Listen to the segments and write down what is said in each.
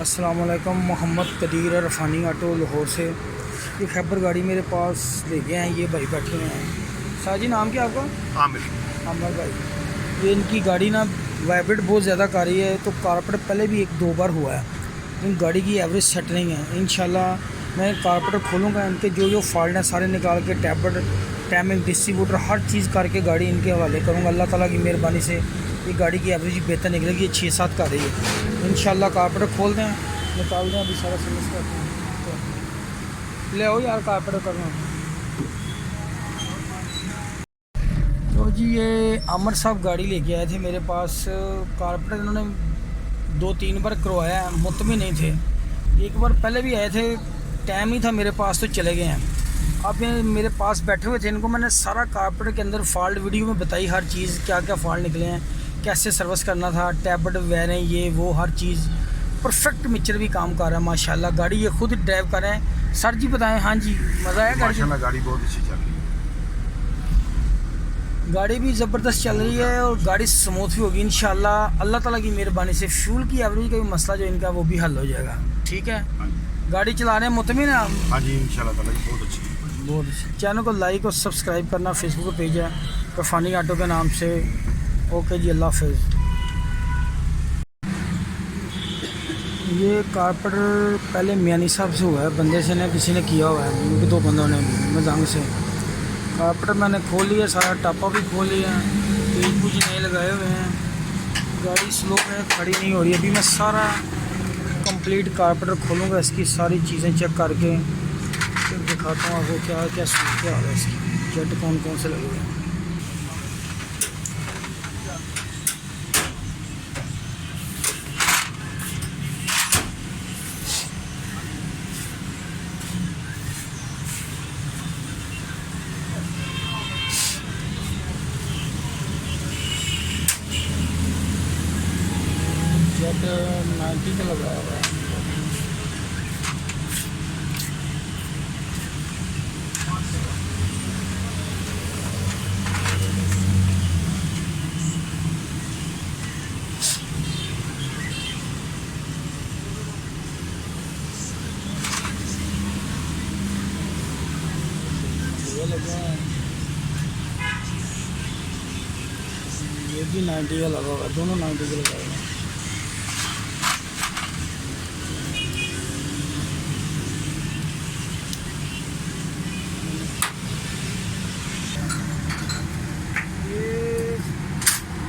अस्सलामुअलैकुम। मोहम्मद कदीर रफ़ानी ऑटो लाहौर से ये खैबर गाड़ी मेरे पास लेके हैं। ये भाई बैठे हुए हैं। शाहजी नाम क्या आपका? आमिर। आमिर भाई। ये इनकी गाड़ी ना वाइब्रेट बहुत ज़्यादा कर रही है, तो कारपेटर पहले भी एक दो बार हुआ है। इन गाड़ी की एवरेज सेट नहीं है। इंशाल्लाह मैं कारपेटर खोलूँगा, इनके जो जो फॉल्ट हैं सारे निकाल के टैबलेट टाइमिंग डिस्ट्रीब्यूटर हर चीज़ करके गाड़ी इनके हवाले करूँगा। अल्लाह ताला की मेहरबानी से ये गाड़ी की एवरेज बेहतर निकलेगी। ये 6-7 का रही है। इंशाल्लाह कारपेटर खोल दें, निकाल दें, अभी सारा सर्विस करते हैं। ले आओ यार कारपेटर करना। तो जी ये आमिर साहब गाड़ी लेके आए थे मेरे पास। कारपेटर इन्होंने 2-3 बार करवाया, मुतमिन नहीं थे। एक बार पहले भी आए थे, टाइम ही था मेरे पास तो चले गए हैं। अब ये मेरे पास बैठे हुए थे, इनको मैंने सारा कारपेटर के अंदर फॉल्ट वीडियो में बताई, हर चीज़ क्या क्या फॉल्ट निकले हैं, कैसे सर्विस करना था, टैबलेट वैरें ये वो हर चीज़ परफेक्ट। मिक्सचर भी काम कर रहा है माशाल्लाह। गाड़ी ये खुद ड्राइव कर रहे हैं। सर जी बताएं। हाँ जी, मज़ा आया माशाल्लाह गाड़ी बहुत अच्छी चल रही है। गाड़ी भी ज़बरदस्त चल रही है और गाड़ी स्मूथ भी होगी इंशाल्लाह। अल्लाह ताला की मेहरबानी से फ्यूल की एवरेज का भी मसला जो इनका वो भी हल हो जाएगा। ठीक है, गाड़ी चला रहे हैं मुतमिन है आप? हाँ जी इंशाल्लाह ताला जी बहुत अच्छी है। बहुत अच्छी। चैनल को लाइक और सब्सक्राइब करना। फेसबुक पेज है रफ़ानी ऑटो के नाम से। ओके जी, अल्लाह हाफ़िज़। ये कारपेटर पहले मियानी साहब से हुआ है, बंदे से ने किसी ने किया हुआ है, 2 बंदों ने मजांग से। कारपेटर मैंने खोल लिया, सारा टापा भी खोल लिया, तेज कुछ नए लगाए हुए हैं। गाड़ी स्लो है, खड़ी नहीं हो रही। अभी मैं सारा कंप्लीट कारपेटर खोलूँगा, इसकी सारी चीज़ें चेक करके फिर दिखाता हूँ आपको क्या क्या सूख क्या है इसकी, जेट कौन कौन से लगे हुए हैं। जेट 90 का लगाया हुआ है। ये लगे हैं, ये भी 90 का लगा हुआ है, दोनों 90 के लगाए हुए हैं। ये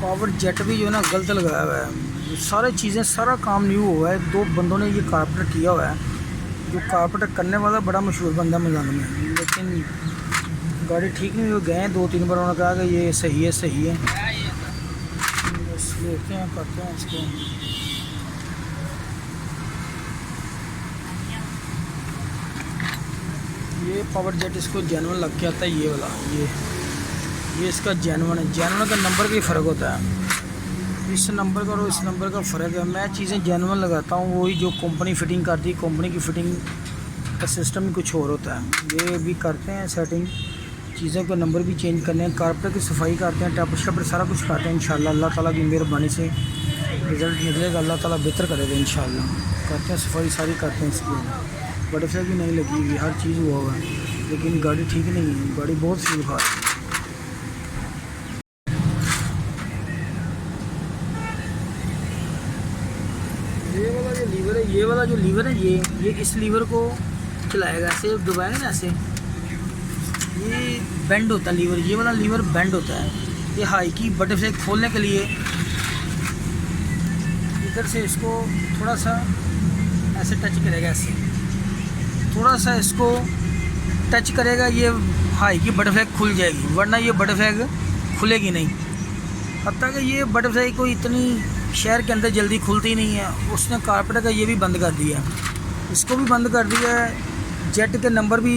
पावर जेट भी जो है ना गलत लगाया हुआ है। सारी चीज़ें सारा काम न्यू हुआ है। 2 बंदों ने ये कारपेटर किया हुआ है। जो कारपेटर करने वाला बड़ा मशहूर बंदा मजांग में, लेकिन गाड़ी ठीक नहीं हुई। गए 2-3 बार, उन्होंने कहा कि ये सही है सही है। बस लेते हैं, करते हैं इसको। ये पावर जेट इसको जेनवन लग के आता है, ये वाला। ये इसका जेनवन है। जेनवन का नंबर भी फ़र्क होता है, इस नंबर का और इस नंबर का फ़र्क है। मैं चीज़ें जेनवन लगाता हूँ, वही जो कंपनी फ़िटिंग करती है। कंपनी की फ़िटिंग का सिस्टम ही कुछ और होता है। ये भी करते हैं सेटिंग, चीज़ों का नंबर भी चेंज करने हैं, कारपेटर की सफाई करते हैं, टैपर शपर सारा कुछ करते हैं। इंशाल्लाह अल्लाह ताला की मेहरबानी से रिज़ल्ट निकलेगा। अल्लाह ताला बेहतर करेगा इंशाल्लाह। करते हैं सफाई सारी करते हैं इसकी। बटरफ्लाई भी नहीं लगी हुई, हर चीज़ हुआ हुआ है, लेकिन गाड़ी ठीक नहीं है। गाड़ी बहुत फ्यूल खा रही है। ये वाला जो लीवर है, ये वाला जो लीवर है, ये इस लीवर को चलाएगा, ऐसे दबाएंगे ना, ऐसे ये बेंड होता है लीवर। ये वाला लीवर बेंड होता है। ये हाई की बटरफ्लाई खोलने के लिए इधर से इसको थोड़ा सा ऐसे टच करेगा, ऐसे थोड़ा सा इसको टच करेगा, ये हाई की बटरफ्लाई खुल जाएगी, वरना ये बटरफ्लाई खुलेगी नहीं। हत्ता कि ये बटरफ्लाई को इतनी शहर के अंदर जल्दी खुलती नहीं है। उसने कारपेटर का ये भी बंद कर दिया, इसको भी बंद कर दिया है। जेट के नंबर भी,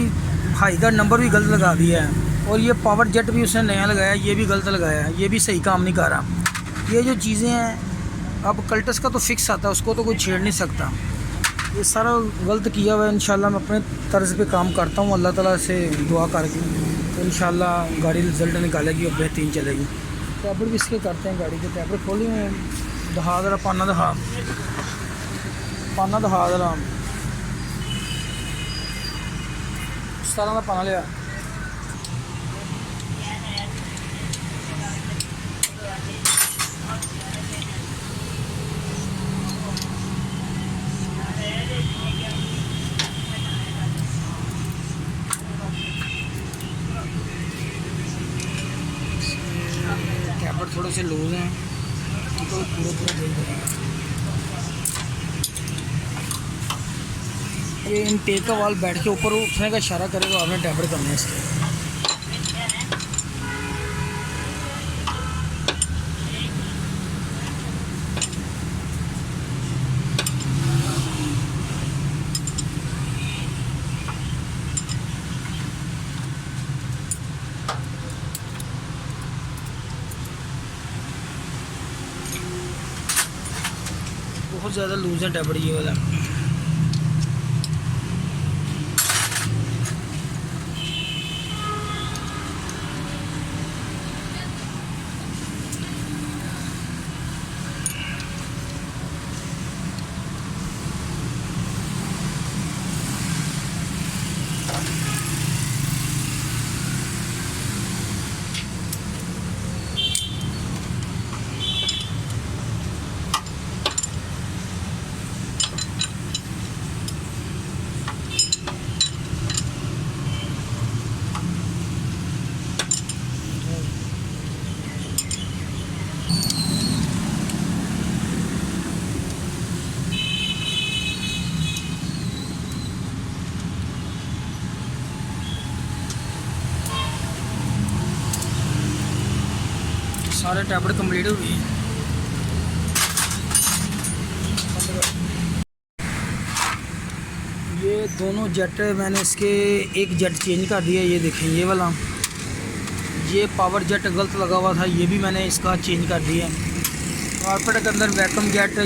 हाई का नंबर भी गलत लगा दिया है। और ये पावर जेट भी उसने नया लगाया, ये भी गलत लगाया है, ये भी सही काम नहीं कर रहा। ये जो चीज़ें हैं, अब कल्टस का तो फिक्स आता है, उसको तो कोई छेड़ नहीं सकता। ये सारा गलत किया हुआ है। इंशाल्लाह मैं अपने तर्ज पे काम करता हूँ, अल्लाह ताला से दुआ करके, तो इंशाल्लाह गाड़ी रिजल्ट निकालेगी और बेहतरीन चलेगी। टैबलेट भी इसके करते हैं, गाड़ी के टैबलेट खोले हैं। दहा ज़रा पाना दहा। पाना दिखा दे राम 17 का पाना लिया कैपर थोड़े से लूज हैं तो पूरा दे देंगे। ये इनटेक का वाल बैठ के ऊपर उठने का इशारा करेगा, आपने टैबलेट करना है इसके। बहुत ज़्यादा लूज है टैबलेट ये वाला। सारे टैबलेट कंप्लीट हो गई हैं। ये दोनों जेट मैंने इसके एक जेट चेंज कर दिया, ये देखें ये वाला, ये पावर जेट गलत लगा हुआ था, ये भी मैंने इसका चेंज कर दिया। कारपेट के अंदर वैक्यूम जेट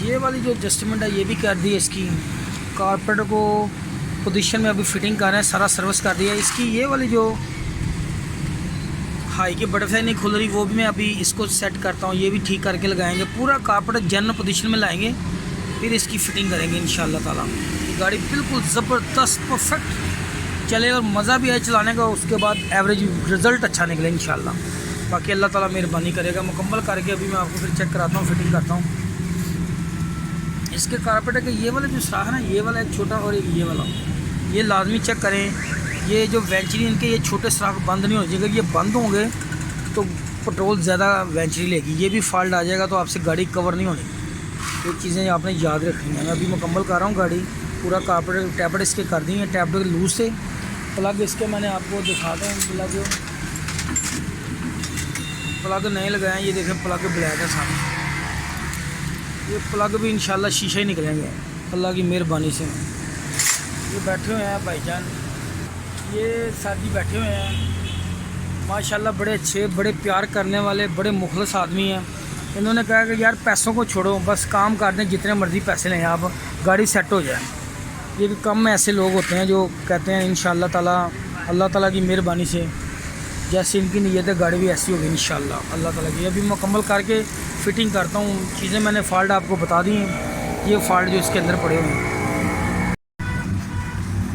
ये वाली जो एडजस्टमेंट है ये भी कर दी है इसकी। कारपेट को पोजीशन में अभी फिटिंग कर रहे हैं, सारा सर्विस कर दिया। इसकी ये वाली जो हाई की बटरफ्लाई नहीं खुल रही वो भी मैं अभी इसको सेट करता हूँ, ये भी ठीक करके लगाएंगे। पूरा कारपेट जनरल पोजीशन में लाएंगे, फिर इसकी फ़िटिंग करेंगे इंशाल्लाह ताला। गाड़ी बिल्कुल ज़बरदस्त परफेक्ट चले और मज़ा भी आए चलाने का, उसके बाद एवरेज रिज़ल्ट अच्छा निकले इंशाल्लाह। बाकी अल्लाह ताला मेहरबानी करेगा। मुकम्मल करके अभी मैं आपको फिर चेक कराता हूँ, फिटिंग करता हूँ। इसके कारपेट के ये वाले जो सुराख है ना, ये वाला एक छोटा और एक ये वाला, ये लाजमी चेक करें। ये जो वेंचरी इनके ये छोटे सुराख बंद नहीं हो जाएगा, ये बंद होंगे तो पेट्रोल ज़्यादा वेंचरी लेगी, ये भी फॉल्ट आ जाएगा तो आपसे गाड़ी कवर नहीं होनी। ये चीज़ें आपने याद रखनी है। मैं अभी मुकम्मल कर रहा हूँ गाड़ी, पूरा कारपेट टैबलेट इसके कर दी हैं, टैबलेट लूज से। प्लग इसके मैंने आपको दिखाता हूँ, प्लग नए लगाए हैं, ये देखें प्लग ब्लैक है सामने। ये प्लग भी इंशाल्लाह शीशे ही निकलेंगे अल्लाह की मेहरबानी से। ये बैठे हुए हैं भाईजान, ये साथी बैठे हुए हैं माशाल्लाह, बड़े अच्छे, बड़े प्यार करने वाले, बड़े मुखलस आदमी हैं। इन्होंने कहा कि यार पैसों को छोड़ो, बस काम कर दें, जितने मर्ज़ी पैसे लें आप, गाड़ी सेट हो जाए। ये भी कम ऐसे लोग होते हैं जो कहते हैं इंशाल्लाह ताला, अल्लाह ताला की मेहरबानी से जैसे इनकी नीयत है गाड़ी भी ऐसी होगी इंशाल्लाह अल्लाह ताला की। अभी मुकम्मल करके फ़िटिंग करता हूँ। चीज़ें मैंने फ़ॉल्ट आपको बता दी हैं, ये फ़ॉल्ट जो इसके अंदर पड़े हुए हैं।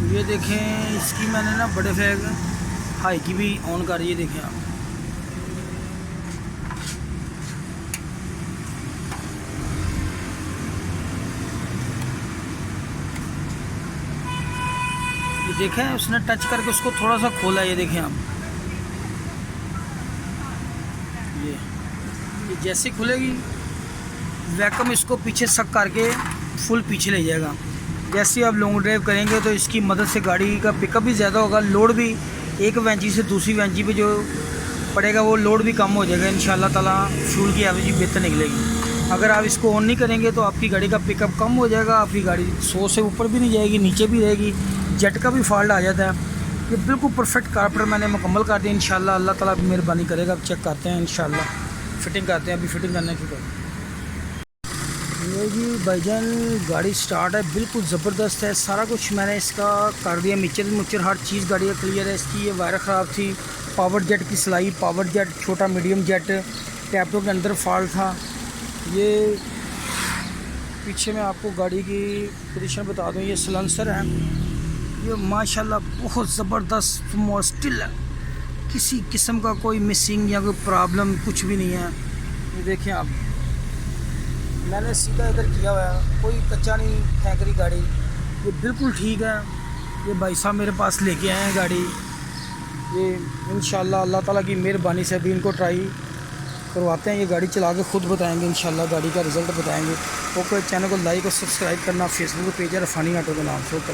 ये देखें इसकी मैंने ना बड़े फैग हाई की भी ऑन कर, ये देखें आप। ये देखें उसने टच करके उसको थोड़ा सा खोला, ये देखें आप। ये जैसे खुलेगी वैक्यूम इसको पीछे सक करके फुल पीछे ले जाएगा। जैसे आप लॉन्ग ड्राइव करेंगे तो इसकी मदद से गाड़ी का पिकअप भी ज़्यादा होगा, लोड भी एक वेंची से दूसरी वेंची पे जो पड़ेगा वो लोड भी कम हो जाएगा इंशाल्लाह ताला। फ्यूल की एवरेज भी बेहतर निकलेगी। अगर आप इसको ऑन नहीं करेंगे तो आपकी गाड़ी का पिकअप कम हो जाएगा, आपकी गाड़ी 100 से ऊपर भी नहीं जाएगी, नीचे भी रहेगी, जेट का भी फॉल्ट आ जाता है। ये बिल्कुल परफेक्ट कारपेट मैंने मुकम्मल कर दिया इंशाल्लाह, अल्लाह ताला भी मेहरबानी करेगा। अब चेक करते हैं इंशाल्लाह, फिटिंग करते हैं। अभी फिटिंग करने की ये जी भाईजान गाड़ी स्टार्ट है, बिल्कुल ज़बरदस्त है। सारा कुछ मैंने इसका कर दिया, मिक्सर हर चीज़ गाड़ी का क्लियर है। इसकी ये वायर ख़राब थी, पावर जेट की सिलाई, पावर जेट छोटा मीडियम जेट, टैपो के अंदर फॉल्ट था, ये पीछे मैं आपको गाड़ी की पोजीशन बता दूं, ये सलेंसर है, ये माशाल्लाह बहुत ज़बरदस्त स्टिल है, किसी किस्म का कोई मिसिंग या कोई प्रॉब्लम कुछ भी नहीं है। ये देखें आप, मैंने सीधा इधर किया हुआ है, कोई कच्चा नहीं फेंक रही गाड़ी, ये बिल्कुल ठीक है। ये भाई साहब मेरे पास लेके आए हैं गाड़ी, ये इंशाल्लाह अल्लाह ताला की मेहरबानी से भी इनको ट्राई करवाते हैं, ये गाड़ी चला के ख़ुद बताएंगे इंशाल्लाह, गाड़ी का रिज़ल्ट बताएंगे। ओके, चैनल को लाइक और सब्सक्राइब करना, फेसबुक पेज है रफ़ानी ऑटो के नाम से। ओके,